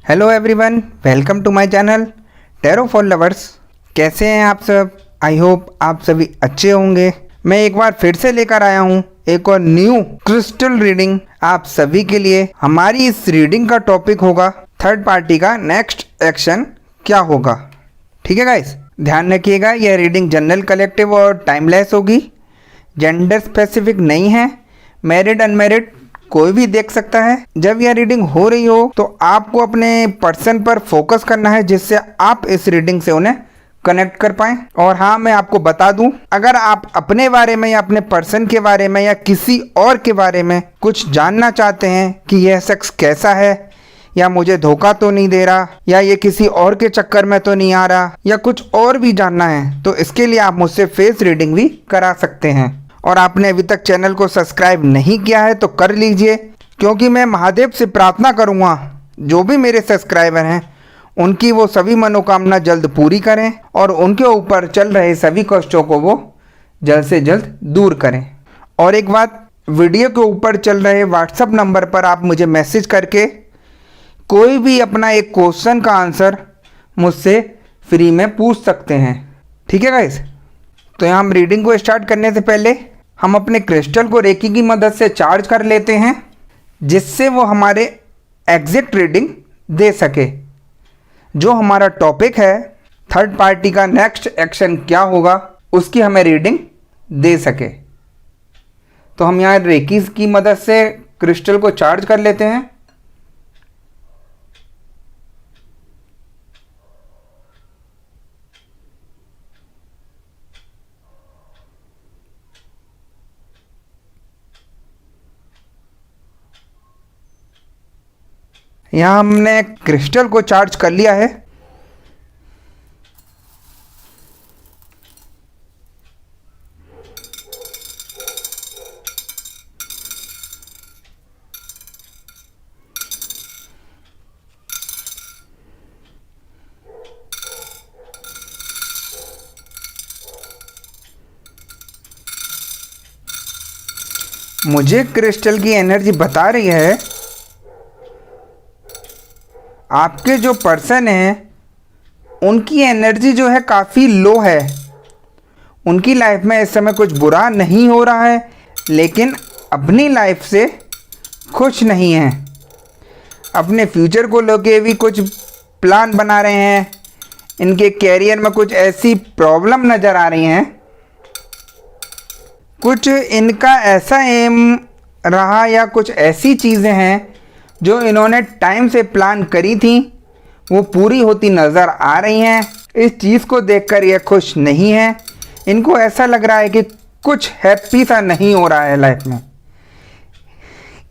Hello everyone, welcome to my channel tarot for lovers. कैसे हैं आप सब? आई होप आप सभी अच्छे होंगे। मैं एक बार फिर से लेकर आया हूं एक और न्यू क्रिस्टल रीडिंग आप सभी के लिए। हमारी इस रीडिंग का टॉपिक होगा थर्ड पार्टी का नेक्स्ट एक्शन क्या होगा। ठीक है गाइस, ध्यान रखिएगा, यह रीडिंग जनरल, कलेक्टिव और टाइमलेस होगी। जेंडर स्पेसिफिक नहीं है, मैरिड अनमैरिड कोई भी देख सकता है। जब यह रीडिंग हो रही हो तो आपको अपने पर्सन पर फोकस करना है, जिससे आप इस रीडिंग से उन्हें कनेक्ट कर पाएं। और हाँ, मैं आपको बता दूं, अगर आप अपने बारे में या अपने पर्सन के बारे में या किसी और के बारे में कुछ जानना चाहते हैं कि यह शख्स कैसा है, या मुझे धोखा तो नहीं दे रहा, या ये किसी और के चक्कर में तो नहीं आ रहा, या कुछ और भी जानना है, तो इसके लिए आप मुझसे फेस रीडिंग भी करा सकते हैं। और आपने अभी तक चैनल को सब्सक्राइब नहीं किया है तो कर लीजिए, क्योंकि मैं महादेव से प्रार्थना करूंगा जो भी मेरे सब्सक्राइबर हैं उनकी वो सभी मनोकामना जल्द पूरी करें और उनके ऊपर चल रहे सभी कष्टों को वो जल्द से जल्द दूर करें। और एक बात, वीडियो के ऊपर चल रहे व्हाट्सएप नंबर पर आप मुझे मैसेज करके कोई भी अपना एक क्वेश्चन का आंसर मुझसे फ्री में पूछ सकते हैं। ठीक है गाइस, तो यहाँ हम रीडिंग को स्टार्ट करने से पहले हम अपने क्रिस्टल को रेकी की मदद से चार्ज कर लेते हैं, जिससे वो हमारे एग्जैक्ट रीडिंग दे सके। जो हमारा टॉपिक है थर्ड पार्टी का नेक्स्ट एक्शन क्या होगा, उसकी हमें रीडिंग दे सके। तो हम यहाँ रेकी की मदद से क्रिस्टल को चार्ज कर लेते हैं। यहाँ हमने क्रिस्टल को चार्ज कर लिया है। मुझे क्रिस्टल की एनर्जी बता रही है आपके जो पर्सन हैं उनकी एनर्जी जो है काफ़ी लो है। उनकी लाइफ में इस समय कुछ बुरा नहीं हो रहा है, लेकिन अपनी लाइफ से खुश नहीं हैं। अपने फ्यूचर को लेके भी कुछ प्लान बना रहे हैं। इनके कैरियर में कुछ ऐसी प्रॉब्लम नज़र आ रही हैं, कुछ इनका ऐसा एम रहा या कुछ ऐसी चीज़ें हैं जो इन्होंने टाइम से प्लान करी थी, वो पूरी होती नज़र आ रही हैं। इस चीज़ को देखकर ये खुश नहीं है। इनको ऐसा लग रहा है कि कुछ हैप्पी सा नहीं हो रहा है लाइफ में।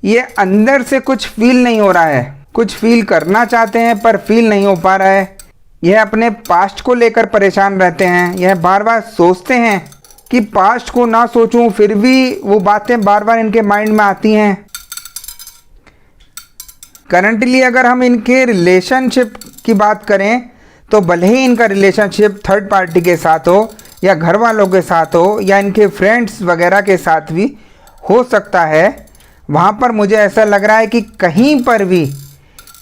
ये अंदर से कुछ फील नहीं हो रहा है। कुछ फील करना चाहते हैं पर फील नहीं हो पा रहा है। यह अपने पास्ट को लेकर परेशान रहते हैं। यह बार बार सोचते हैं कि पास्ट को ना सोचूं, फिर भी वो बातें बार बार इनके माइंड में आती हैं। करंटली अगर हम इनके रिलेशनशिप की बात करें तो भले ही इनका रिलेशनशिप थर्ड पार्टी के साथ हो या घर वालों के साथ हो या इनके फ्रेंड्स वगैरह के साथ भी हो सकता है, वहाँ पर मुझे ऐसा लग रहा है कि कहीं पर भी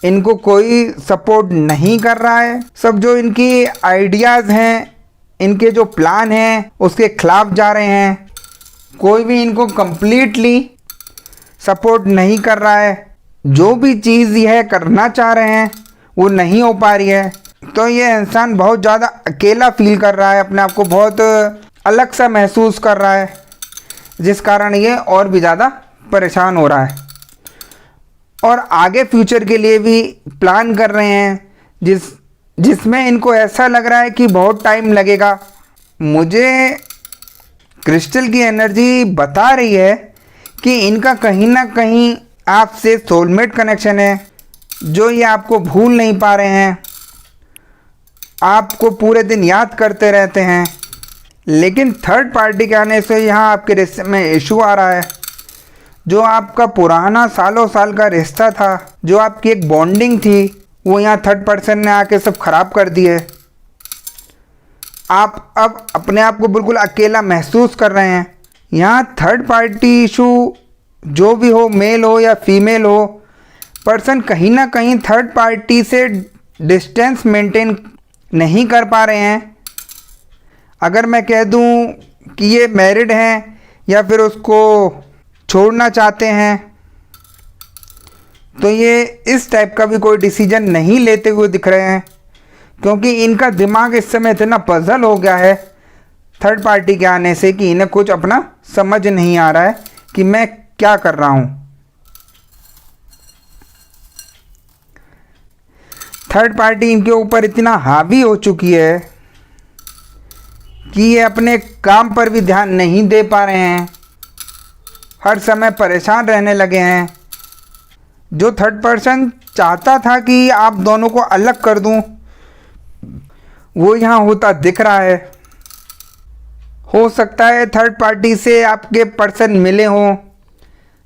इनको कोई सपोर्ट नहीं कर रहा है। सब जो इनकी आइडियाज़ हैं, इनके जो प्लान हैं, उसके खिलाफ जा रहे हैं। कोई भी इनको कंप्लीटली सपोर्ट नहीं कर रहा है। जो भी चीज़ यह करना चाह रहे हैं वो नहीं हो पा रही है। तो ये इंसान बहुत ज़्यादा अकेला फील कर रहा है, अपने आप को बहुत अलग सा महसूस कर रहा है, जिस कारण ये और भी ज़्यादा परेशान हो रहा है। और आगे फ्यूचर के लिए भी प्लान कर रहे हैं, जिसमें इनको ऐसा लग रहा है कि बहुत टाइम लगेगा। मुझे क्रिस्टल की एनर्जी बता रही है कि इनका कहीं ना कहीं आपसे सोलमेट कनेक्शन है, जो ये आपको भूल नहीं पा रहे हैं। आपको पूरे दिन याद करते रहते हैं, लेकिन थर्ड पार्टी के आने से यहाँ आपके रिश्ते में इशू आ रहा है। जो आपका पुराना सालों साल का रिश्ता था, जो आपकी एक बॉन्डिंग थी, वो यहाँ थर्ड पर्सन ने आके सब खराब कर दी है। आप अब अपने आप को बिल्कुल अकेला महसूस कर रहे हैं। यहाँ थर्ड पार्टी इशू जो भी हो, मेल हो या फीमेल हो, पर्सन कहीं ना कहीं थर्ड पार्टी से डिस्टेंस मेंटेन नहीं कर पा रहे हैं। अगर मैं कह दूं कि ये मैरिड हैं या फिर उसको छोड़ना चाहते हैं, तो ये इस टाइप का भी कोई डिसीजन नहीं लेते हुए दिख रहे हैं, क्योंकि इनका दिमाग इस समय इतना पजल हो गया है थर्ड पार्टी के आने से कि इन्हें कुछ अपना समझ नहीं आ रहा है कि मैं क्या कर रहा हूँ। थर्ड पार्टी इनके ऊपर इतना हावी हो चुकी है कि ये अपने काम पर भी ध्यान नहीं दे पा रहे हैं, हर समय परेशान रहने लगे हैं। जो थर्ड पर्सन चाहता था कि आप दोनों को अलग कर दूं, वो यहाँ होता दिख रहा है। हो सकता है थर्ड पार्टी से आपके पर्सन मिले हों,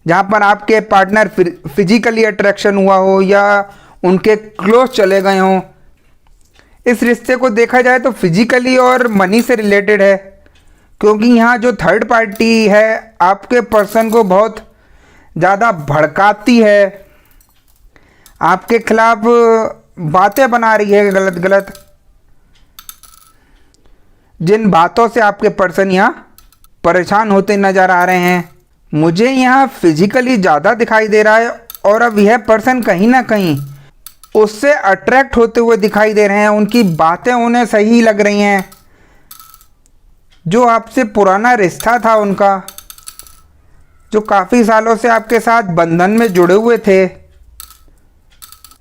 जहाँ पर आपके पार्टनर फिजिकली अट्रैक्शन हुआ हो या उनके क्लोज चले गए हों। इस रिश्ते को देखा जाए तो फिजिकली और मनी से रिलेटेड है, क्योंकि यहाँ जो थर्ड पार्टी है आपके पर्सन को बहुत ज़्यादा भड़काती है, आपके खिलाफ बातें बना रही है गलत गलत, जिन बातों से आपके पर्सन यहाँ परेशान होते नज़र आ रहे हैं। मुझे यहाँ फिजिकली ज़्यादा दिखाई दे रहा है और अब यह पर्सन कहीं ना कहीं उससे अट्रैक्ट होते हुए दिखाई दे रहे हैं। उनकी बातें उन्हें सही लग रही हैं। जो आपसे पुराना रिश्ता था उनका, जो काफ़ी सालों से आपके साथ बंधन में जुड़े हुए थे,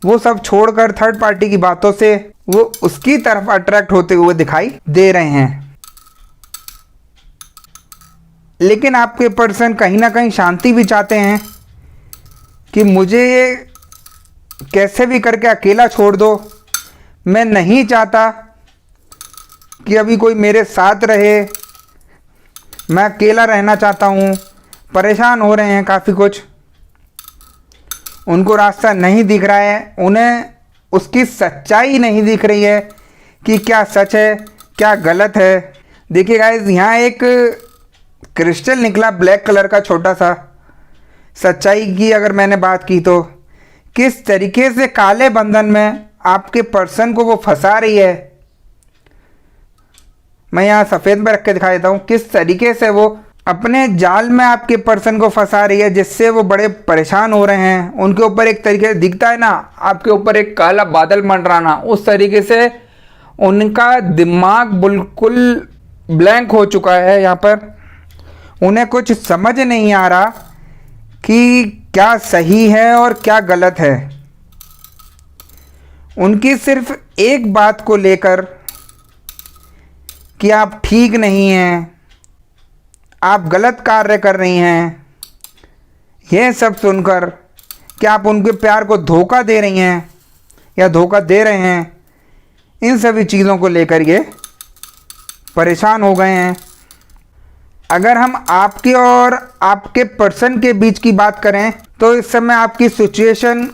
वो सब छोड़कर थर्ड पार्टी की बातों से वो उसकी तरफ अट्रैक्ट होते हुए दिखाई दे रहे हैं। लेकिन आपके पर्सन कहीं ना कहीं शांति भी चाहते हैं कि मुझे ये कैसे भी करके अकेला छोड़ दो। मैं नहीं चाहता कि अभी कोई मेरे साथ रहे, मैं अकेला रहना चाहता हूँ। परेशान हो रहे हैं काफ़ी कुछ, उनको रास्ता नहीं दिख रहा है, उन्हें उसकी सच्चाई नहीं दिख रही है कि क्या सच है क्या गलत है। देखिए गाइस, यहाँ एक क्रिस्टल निकला ब्लैक कलर का छोटा सा। सच्चाई की अगर मैंने बात की तो किस तरीके से काले बंधन में आपके पर्सन को वो फंसा रही है, मैं यहाँ सफ़ेद में रख के दिखा देता हूँ। किस तरीके से वो अपने जाल में आपके पर्सन को फंसा रही है, जिससे वो बड़े परेशान हो रहे हैं। उनके ऊपर एक तरीके से दिखता है ना, आपके ऊपर एक काला बादल मंडराना, उस तरीके से उनका दिमाग बिल्कुल ब्लैंक हो चुका है। यहाँ पर उन्हें कुछ समझ नहीं आ रहा कि क्या सही है और क्या गलत है। उनकी सिर्फ एक बात को लेकर कि आप ठीक नहीं हैं, आप गलत कार्य कर रही हैं, यह सब सुनकर कि आप उनके प्यार को धोखा दे रही हैं या धोखा दे रहे हैं, इन सभी चीज़ों को लेकर ये परेशान हो गए हैं। अगर हम आपके और आपके पर्सन के बीच की बात करें तो इस समय आपकी सिचुएशन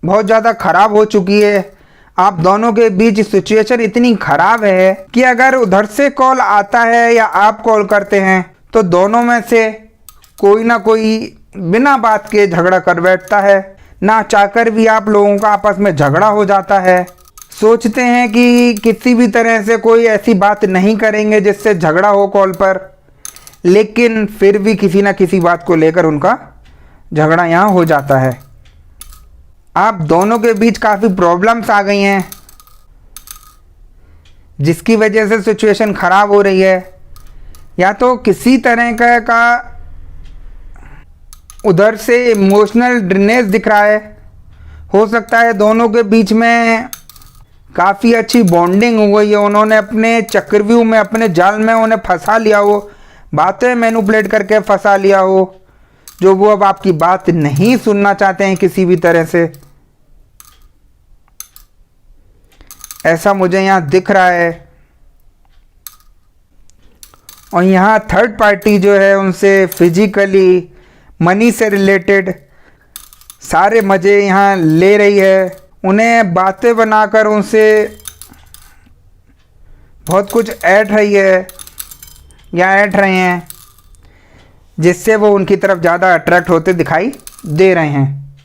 बहुत ज़्यादा ख़राब हो चुकी है। आप दोनों के बीच सिचुएशन इतनी ख़राब है कि अगर उधर से कॉल आता है या आप कॉल करते हैं तो दोनों में से कोई ना कोई बिना बात के झगड़ा कर बैठता है। ना चाहकर भी आप लोगों का आपस में झगड़ा हो जाता है। सोचते हैं कि किसी भी तरह से कोई ऐसी बात नहीं करेंगे जिससे झगड़ा हो कॉल पर, लेकिन फिर भी किसी ना किसी बात को लेकर उनका झगड़ा यहाँ हो जाता है। आप दोनों के बीच काफ़ी प्रॉब्लम्स आ गई हैं, जिसकी वजह से सिचुएशन ख़राब हो रही है। या तो किसी तरह का उधर से इमोशनल ड्रेनेज दिख रहा है। हो सकता है दोनों के बीच में काफ़ी अच्छी बॉन्डिंग हो गई है, उन्होंने अपने चक्रव्यूह में, अपने जाल में उन्हें फंसा लिया हो, बातें मैनिपुलेट करके फंसा लिया हो, जो वो अब आपकी बात नहीं सुनना चाहते हैं किसी भी तरह से। ऐसा मुझे यहाँ दिख रहा है। और यहाँ थर्ड पार्टी जो है उनसे फिजिकली, मनी से रिलेटेड सारे मज़े यहाँ ले रही है। उन्हें बातें बनाकर उनसे बहुत कुछ ऐड रही है या ऐड रहे हैं, जिससे वो उनकी तरफ ज़्यादा अट्रैक्ट होते दिखाई दे रहे हैं।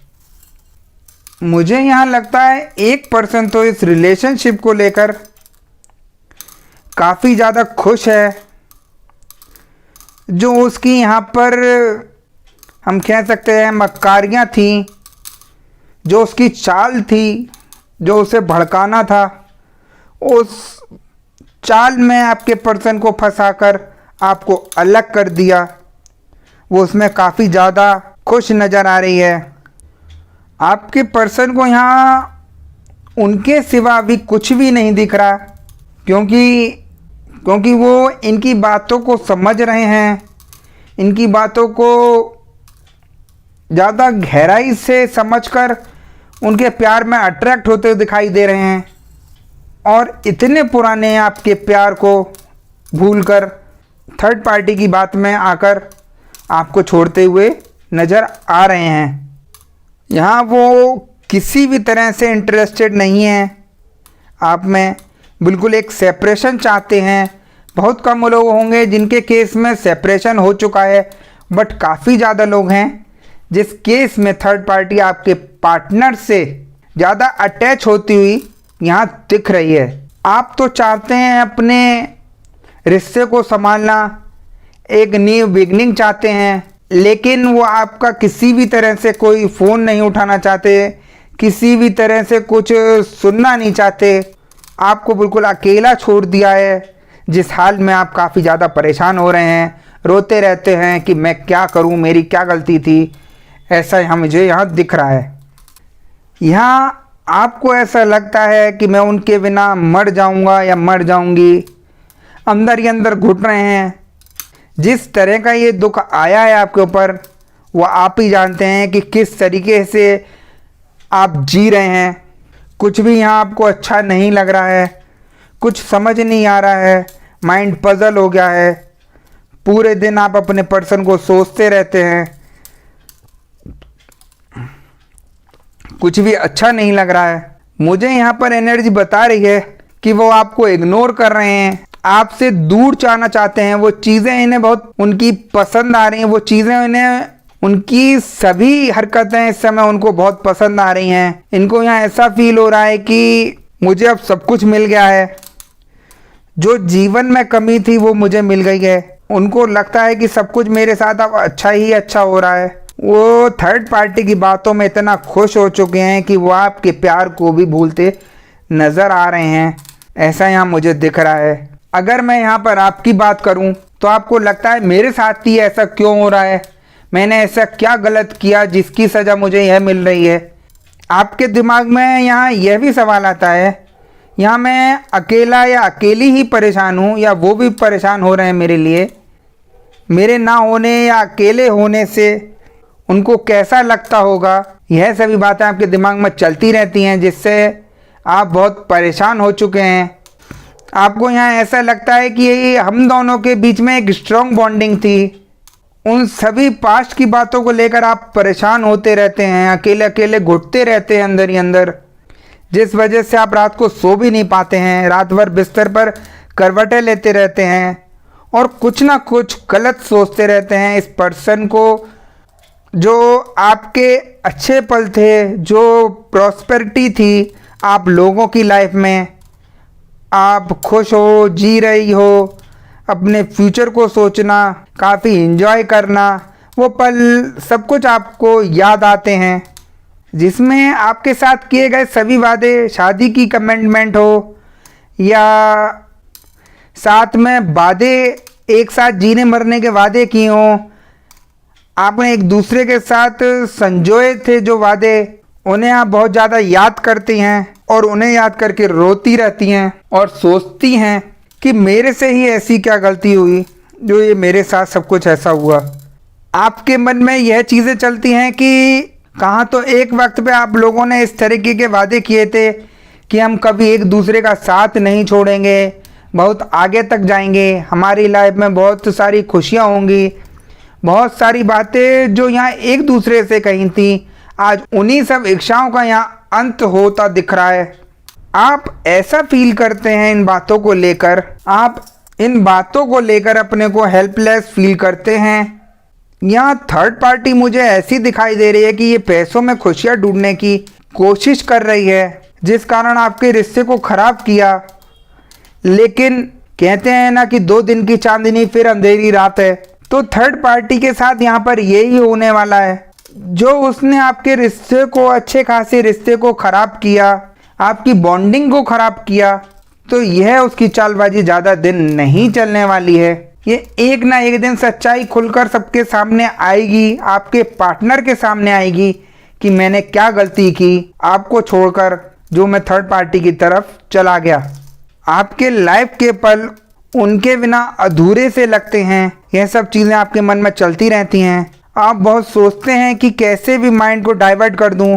मुझे यहाँ लगता है एक पर्सन तो इस रिलेशनशिप को लेकर काफ़ी ज़्यादा खुश है। जो उसकी यहाँ पर हम कह सकते हैं मक्कारियाँ थी, जो उसकी चाल थी, जो उसे भड़काना था, उस चाल में आपके पर्सन को फंसाकर आपको अलग कर दिया। वो उसमें काफ़ी ज़्यादा खुश नज़र आ रही है। आपके पर्सन को यहाँ उनके सिवा भी कुछ भी नहीं दिख रहा, क्योंकि वो इनकी बातों को समझ रहे हैं, इनकी बातों को ज़्यादा गहराई से समझकर उनके प्यार में अट्रैक्ट होते हुए दिखाई दे रहे हैं और इतने पुराने आपके प्यार को भूलकर थर्ड पार्टी की बात में आकर आपको छोड़ते हुए नज़र आ रहे हैं। यहाँ वो किसी भी तरह से इंटरेस्टेड नहीं है आप में, बिल्कुल एक सेपरेशन चाहते हैं। बहुत कम लोग होंगे जिनके केस में सेपरेशन हो चुका है, बट काफ़ी ज़्यादा लोग हैं जिस केस में थर्ड पार्टी आपके पार्टनर से ज़्यादा अटैच होती हुई यहाँ दिख रही है। आप तो चाहते हैं अपने रिश्ते को संभालना, एक न्यू बिगनिंग चाहते हैं, लेकिन वो आपका किसी भी तरह से कोई फ़ोन नहीं उठाना चाहते, किसी भी तरह से कुछ सुनना नहीं चाहते। आपको बिल्कुल अकेला छोड़ दिया है, जिस हाल में आप काफ़ी ज़्यादा परेशान हो रहे हैं, रोते रहते हैं कि मैं क्या करूं, मेरी क्या गलती थी। ऐसा यहाँ मुझे यहाँ दिख रहा है। यहाँ आपको ऐसा लगता है कि मैं उनके बिना मर जाऊंगा या मर जाऊंगी, अंदर ही अंदर घुट रहे हैं। जिस तरह का ये दुख आया है आपके ऊपर, वो आप ही जानते हैं कि किस तरीके से आप जी रहे हैं। कुछ भी यहाँ आपको अच्छा नहीं लग रहा है, कुछ समझ नहीं आ रहा है, माइंड पजल हो गया है। पूरे दिन आप अपने पर्सन को सोचते रहते हैं, कुछ भी अच्छा नहीं लग रहा है। मुझे यहाँ पर एनर्जी बता रही है कि वो आपको इग्नोर कर रहे हैं, आपसे दूर जाना चाहते हैं। वो चीज़ें इन्हें बहुत उनकी पसंद आ रही हैं, वो चीज़ें इन्हें, उनकी सभी हरकतें इस समय उनको बहुत पसंद आ रही हैं। इनको यहाँ ऐसा फील हो रहा है कि मुझे अब सब कुछ मिल गया है, जो जीवन में कमी थी वो मुझे मिल गई है। उनको लगता है कि सब कुछ मेरे साथ अब अच्छा ही अच्छा हो रहा है। वो थर्ड पार्टी की बातों में इतना खुश हो चुके हैं कि वो आपके प्यार को भी भूलते नज़र आ रहे हैं। ऐसा यहाँ मुझे दिख रहा है। अगर मैं यहाँ पर आपकी बात करूँ तो आपको लगता है मेरे साथ ही ऐसा क्यों हो रहा है, मैंने ऐसा क्या गलत किया जिसकी सज़ा मुझे यह मिल रही है। आपके दिमाग में यहाँ यह भी सवाल आता है, यहाँ मैं अकेला या अकेली ही परेशान हूँ या वो भी परेशान हो रहे हैं मेरे लिए। मेरे ना होने या अकेले होने से उनको कैसा लगता होगा, यह सभी बातें आपके दिमाग में चलती रहती हैं, जिससे आप बहुत परेशान हो चुके हैं। आपको यहाँ ऐसा लगता है कि हम दोनों के बीच में एक स्ट्रॉन्ग बॉन्डिंग थी। उन सभी पास्ट की बातों को लेकर आप परेशान होते रहते हैं, अकेले अकेले घुटते रहते हैं अंदर ही अंदर, जिस वजह से आप रात को सो भी नहीं पाते हैं। रात भर बिस्तर पर करवटें लेते रहते हैं और कुछ ना कुछ गलत सोचते रहते हैं इस पर्सन को, जो आपके अच्छे पल थे, जो प्रॉस्पेरिटी थी आप लोगों की लाइफ में। आप खुश हो, जी रही हो, अपने फ्यूचर को सोचना, काफ़ी एंजॉय करना, वो पल सब कुछ आपको याद आते हैं, जिसमें आपके साथ किए गए सभी वादे, शादी की कमिटमेंट हो या साथ में वादे, एक साथ जीने मरने के वादे किए हों, आपने एक दूसरे के साथ संजोए थे जो वादे, उन्हें आप बहुत ज़्यादा याद करती हैं और उन्हें याद करके रोती रहती हैं और सोचती हैं कि मेरे से ही ऐसी क्या गलती हुई जो ये मेरे साथ सब कुछ ऐसा हुआ। आपके मन में यह चीज़ें चलती हैं कि कहाँ तो एक वक्त पे आप लोगों ने इस तरीके के वादे किए थे कि हम कभी एक दूसरे का साथ नहीं छोड़ेंगे, बहुत आगे तक जाएंगे, हमारी लाइफ में बहुत सारी खुशियाँ होंगी, बहुत सारी बातें जो यहाँ एक दूसरे से कही थी, आज उन्हीं सब इच्छाओं का यहाँ अंत होता दिख रहा है। आप ऐसा फील करते हैं इन बातों को लेकर, आप इन बातों को लेकर अपने को हेल्पलेस फील करते हैं। यहाँ थर्ड पार्टी मुझे ऐसी दिखाई दे रही है कि ये पैसों में खुशियाँ ढूंढने की कोशिश कर रही है, जिस कारण आपके रिश्ते को खराब किया। लेकिन कहते हैं ना कि 2 दिन की चांदनी फिर अंधेरी रात है। तो थर्ड पार्टी के साथ यहाँ पर यही होने वाला है। जो उसने आपके रिश्ते को, अच्छे खासे रिश्ते को खराब किया, आपकी बॉन्डिंग को खराब किया, तो यह उसकी चालबाजी ज़्यादा दिन नहीं चलने वाली है। ये एक ना एक दिन सच्चाई खुलकर सबके सामने आएगी, आपके पार्टनर के सामने आएगी कि मैंने क्या गलती की आपको छोड़कर, जो मैं थर्ड पार्टी की तरफ चला गया। आपके लाइफ के पल उनके बिना अधूरे से लगते हैं। यह सब चीज़ें आपके मन में चलती रहती हैं। आप बहुत सोचते हैं कि कैसे भी माइंड को डाइवर्ट कर दूं।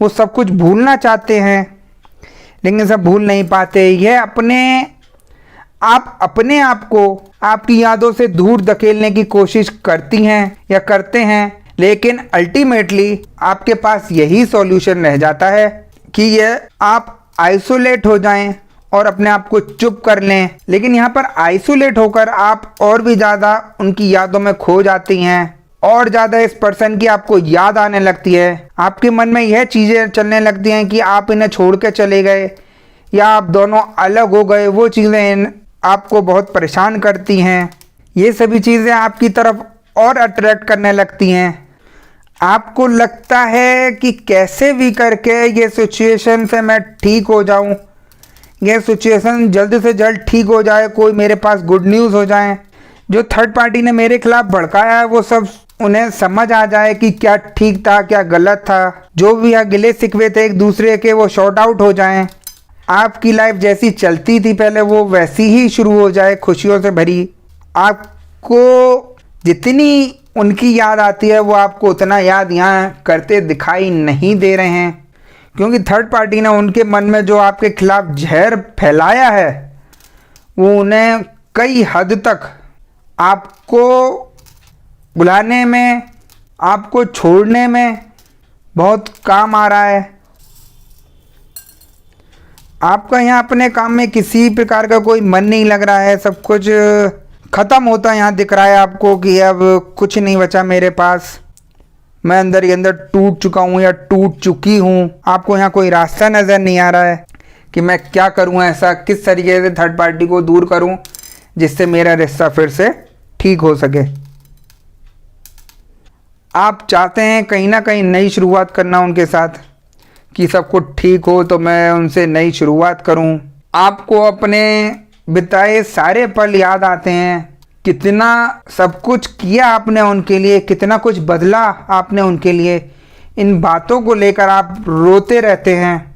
वो सब कुछ भूलना चाहते हैं, लेकिन सब भूल नहीं पाते। यह आप अपने आप को आपकी यादों से दूर धकेलने की कोशिश करती हैं या करते हैं, लेकिन अल्टीमेटली आपके पास यही सॉल्यूशन रह जाता है कि यह आप आइसोलेट हो जाएं और अपने आप को चुप कर लें। लेकिन यहाँ पर आइसोलेट होकर आप और भी ज़्यादा उनकी यादों में खो जाती हैं, और ज़्यादा इस पर्सन की आपको याद आने लगती है। आपके मन में यह चीज़ें चलने लगती हैं कि आप इन्हें छोड़ के चले गए या आप दोनों अलग हो गए। वो चीज़ें आपको बहुत परेशान करती हैं। ये सभी चीज़ें आपकी तरफ और अट्रैक्ट करने लगती हैं। आपको लगता है कि कैसे भी करके ये सिचुएशन से मैं ठीक हो जाऊं, ये सिचुएशन जल्द से जल्द ठीक हो जाए, कोई मेरे पास गुड न्यूज़ हो जाए। जो थर्ड पार्टी ने मेरे खिलाफ भड़काया है वो सब उन्हें समझ आ जाए कि क्या ठीक था क्या गलत था। जो भी यहाँ गिले शिकवे थे एक दूसरे के, वो शॉर्ट आउट हो जाएं। आपकी लाइफ जैसी चलती थी पहले वो वैसी ही शुरू हो जाए, खुशियों से भरी। आपको जितनी उनकी याद आती है वो आपको उतना याद यहाँ करते दिखाई नहीं दे रहे हैं, क्योंकि थर्ड पार्टी ने उनके मन में जो आपके खिलाफ जहर फैलाया है वो उन्हें कई हद तक आपको बुलाने में, आपको छोड़ने में बहुत काम आ रहा है। आपका यहाँ अपने काम में किसी प्रकार का कोई मन नहीं लग रहा है। सब कुछ ख़त्म होता यहाँ दिख रहा है आपको कि अब कुछ नहीं बचा मेरे पास, मैं अंदर ही अंदर टूट चुका हूँ या टूट चुकी हूँ। आपको यहाँ कोई रास्ता नज़र नहीं आ रहा है कि मैं क्या करूँ, ऐसा किस तरीके से थर्ड पार्टी को दूर करूँ जिससे मेरा रिश्ता फिर से ठीक हो सके। आप चाहते हैं कहीं ना कहीं नई शुरुआत करना उनके साथ, कि सब कुछ ठीक हो तो मैं उनसे नई शुरुआत करूं। आपको अपने बिताए सारे पल याद आते हैं, कितना सब कुछ किया आपने उनके लिए, कितना कुछ बदला आपने उनके लिए। इन बातों को लेकर आप रोते रहते हैं,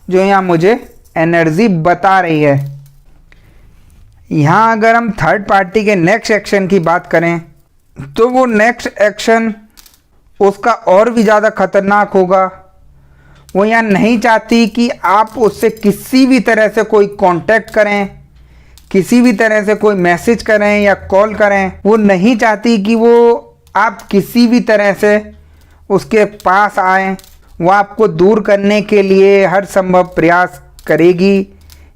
जो यहाँ मुझे एनर्जी बता रही है। यहाँ अगर हम थर्ड पार्टी के नेक्स्ट एक्शन की बात करें तो वो नेक्स्ट एक्शन उसका और भी ज़्यादा खतरनाक होगा। वो यहाँ नहीं चाहती कि आप उससे किसी भी तरह से कोई कांटेक्ट करें, किसी भी तरह से कोई मैसेज करें या कॉल करें। वो नहीं चाहती कि वो आप किसी भी तरह से उसके पास आएं। वो आपको दूर करने के लिए हर संभव प्रयास करेगी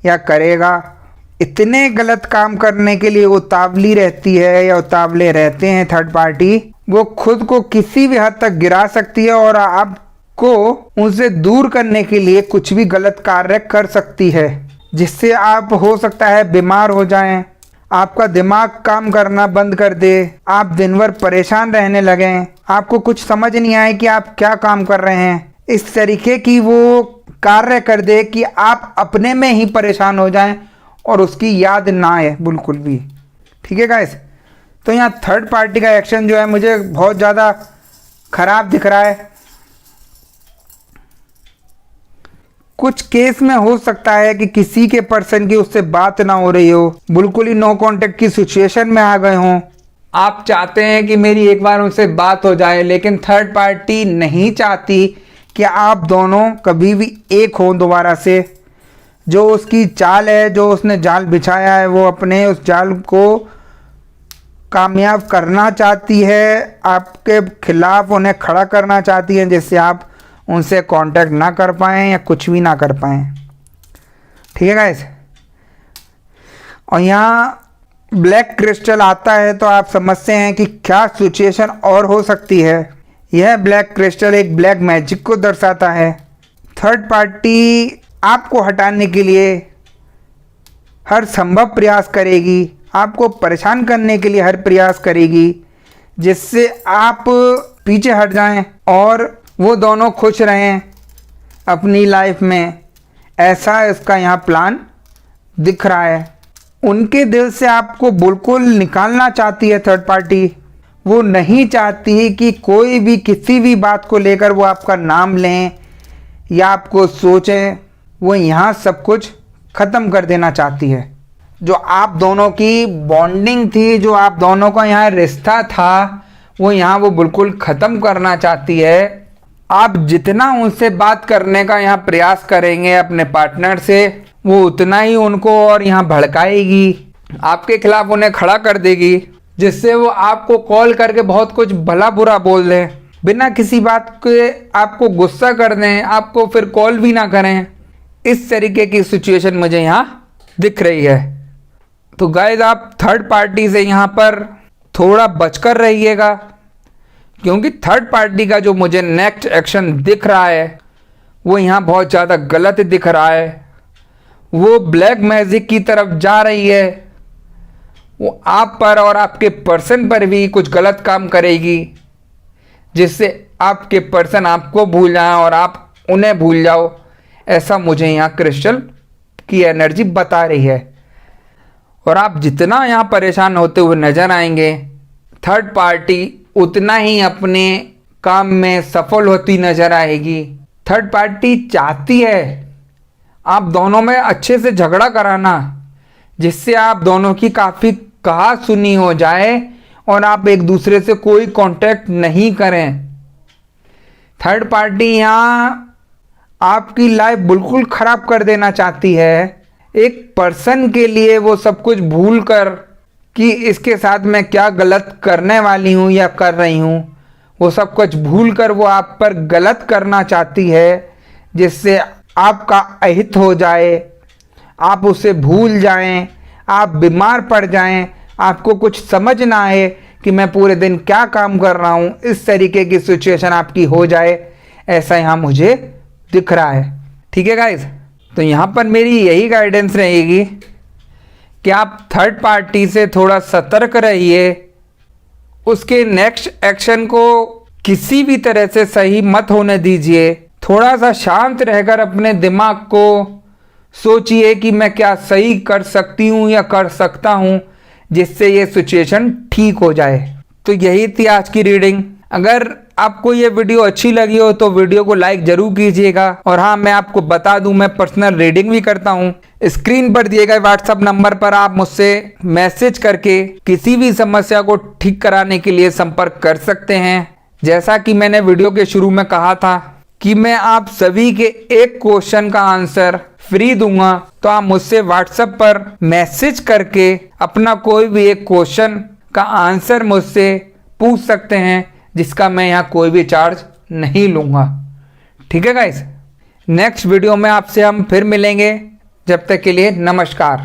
या करेगा। इतने गलत काम करने के लिए उतावली रहती है या उतावले रहते हैं थर्ड पार्टी। वो खुद को किसी भी हद तक गिरा सकती है और आपको उनसे दूर करने के लिए कुछ भी गलत कार्य कर सकती है, जिससे आप हो सकता है बीमार हो जाएं, आपका दिमाग काम करना बंद कर दे, आप दिन भर परेशान रहने लगें, आपको कुछ समझ नहीं आए कि आप क्या काम कर रहे हैं। इस तरीके की वो कार्य कर दे कि आप अपने में ही परेशान हो जाएं और उसकी याद ना आए बिल्कुल भी। ठीक है गाइस, तो यहाँ थर्ड पार्टी का एक्शन जो है मुझे बहुत ज़्यादा खराब दिख रहा है। कुछ केस में हो सकता है कि किसी के पर्सन की उससे बात ना हो रही हो, बिल्कुल ही नो कांटेक्ट की सिचुएशन में आ गए हों। आप चाहते हैं कि मेरी एक बार उनसे बात हो जाए, लेकिन थर्ड पार्टी नहीं चाहती कि आप दोनों कभी भी एक हों दोबारा से। जो उसकी चाल है, जो उसने जाल बिछाया है, वो अपने उस जाल को कामयाब करना चाहती है, आपके खिलाफ उन्हें खड़ा करना चाहती है, जिससे आप उनसे कांटेक्ट ना कर पाएँ या कुछ भी ना कर पाएँ। ठीक है गाइस, और यहाँ ब्लैक क्रिस्टल आता है तो आप समझते हैं कि क्या सिचुएशन और हो सकती है। यह ब्लैक क्रिस्टल एक ब्लैक मैजिक को दर्शाता है। थर्ड पार्टी आपको हटाने के लिए हर संभव प्रयास करेगी, आपको परेशान करने के लिए हर प्रयास करेगी, जिससे आप पीछे हट जाएं और वो दोनों खुश रहें अपनी लाइफ में। ऐसा इसका यहाँ प्लान दिख रहा है। उनके दिल से आपको बिल्कुल निकालना चाहती है थर्ड पार्टी। वो नहीं चाहती कि कोई भी किसी भी बात को लेकर वो आपका नाम लें या आपको सोचें। वो यहाँ सब कुछ ख़त्म कर देना चाहती है। जो आप दोनों की बॉन्डिंग थी, जो आप दोनों का यहाँ रिश्ता था, वो यहाँ वो बिल्कुल ख़त्म करना चाहती है। आप जितना उनसे बात करने का यहाँ प्रयास करेंगे अपने पार्टनर से, वो उतना ही उनको और यहाँ भड़काएगी, आपके खिलाफ उन्हें खड़ा कर देगी, जिससे वो आपको कॉल करके बहुत कुछ भला बुरा बोल दें, बिना किसी बात के आपको गुस्सा कर दें, आपको फिर कॉल भी ना करें। इस तरीके की सिचुएशन मुझे यहाँ दिख रही है। तो गाइस, आप थर्ड पार्टी से यहाँ पर थोड़ा बचकर रहिएगा, क्योंकि थर्ड पार्टी का जो मुझे नेक्स्ट एक्शन दिख रहा है वो यहाँ बहुत ज़्यादा गलत दिख रहा है। वो ब्लैक मैजिक की तरफ जा रही है। वो आप पर और आपके पर्सन पर भी कुछ गलत काम करेगी, जिससे आपके पर्सन आपको भूल जाए और आप उन्हें भूल जाओ। ऐसा मुझे यहाँ क्रिस्टल की एनर्जी बता रही है। और आप जितना यहाँ परेशान होते हुए नजर आएंगे, थर्ड पार्टी उतना ही अपने काम में सफल होती नजर आएगी। थर्ड पार्टी चाहती है आप दोनों में अच्छे से झगड़ा कराना, जिससे आप दोनों की काफ़ी कहा सुनी हो जाए और आप एक दूसरे से कोई कांटेक्ट नहीं करें। थर्ड पार्टी यहाँ आपकी लाइफ बिल्कुल ख़राब कर देना चाहती है। एक पर्सन के लिए वो सब कुछ भूल कर कि इसके साथ मैं क्या गलत करने वाली हूँ या कर रही हूँ, वो सब कुछ भूल कर वो आप पर गलत करना चाहती है, जिससे आपका अहित हो जाए, आप उसे भूल जाएं, आप बीमार पड़ जाएं, आपको कुछ समझ ना आए कि मैं पूरे दिन क्या काम कर रहा हूँ। इस तरीके की सिचुएशन आपकी हो जाए, ऐसा यहाँ मुझे दिख रहा है। ठीक है गाइस, तो यहाँ पर मेरी यही गाइडेंस रहेगी कि आप थर्ड पार्टी से थोड़ा सतर्क रहिए। उसके नेक्स्ट एक्शन को किसी भी तरह से सही मत होने दीजिए। थोड़ा सा शांत रहकर अपने दिमाग को सोचिए कि मैं क्या सही कर सकती हूँ या कर सकता हूँ, जिससे ये सिचुएशन ठीक हो जाए। तो यही थी आज की रीडिंग। अगर आपको ये वीडियो अच्छी लगी हो तो वीडियो को लाइक जरूर कीजिएगा। और हाँ, मैं आपको बता दूं, मैं पर्सनल रीडिंग भी करता हूँ। स्क्रीन पर दिए गए व्हाट्सएप नंबर पर आप मुझसे मैसेज करके किसी भी समस्या को ठीक कराने के लिए संपर्क कर सकते हैं। जैसा कि मैंने वीडियो के शुरू में कहा था कि मैं आप सभी के एक क्वेश्चन का आंसर फ्री दूंगा, तो आप मुझसे व्हाट्सएप पर मैसेज करके अपना कोई भी एक क्वेश्चन का आंसर मुझसे पूछ सकते हैं, जिसका मैं यहाँ कोई भी चार्ज नहीं लूँगा। ठीक है गाइस, नेक्स्ट वीडियो में आपसे हम फिर मिलेंगे। जब तक के लिए नमस्कार।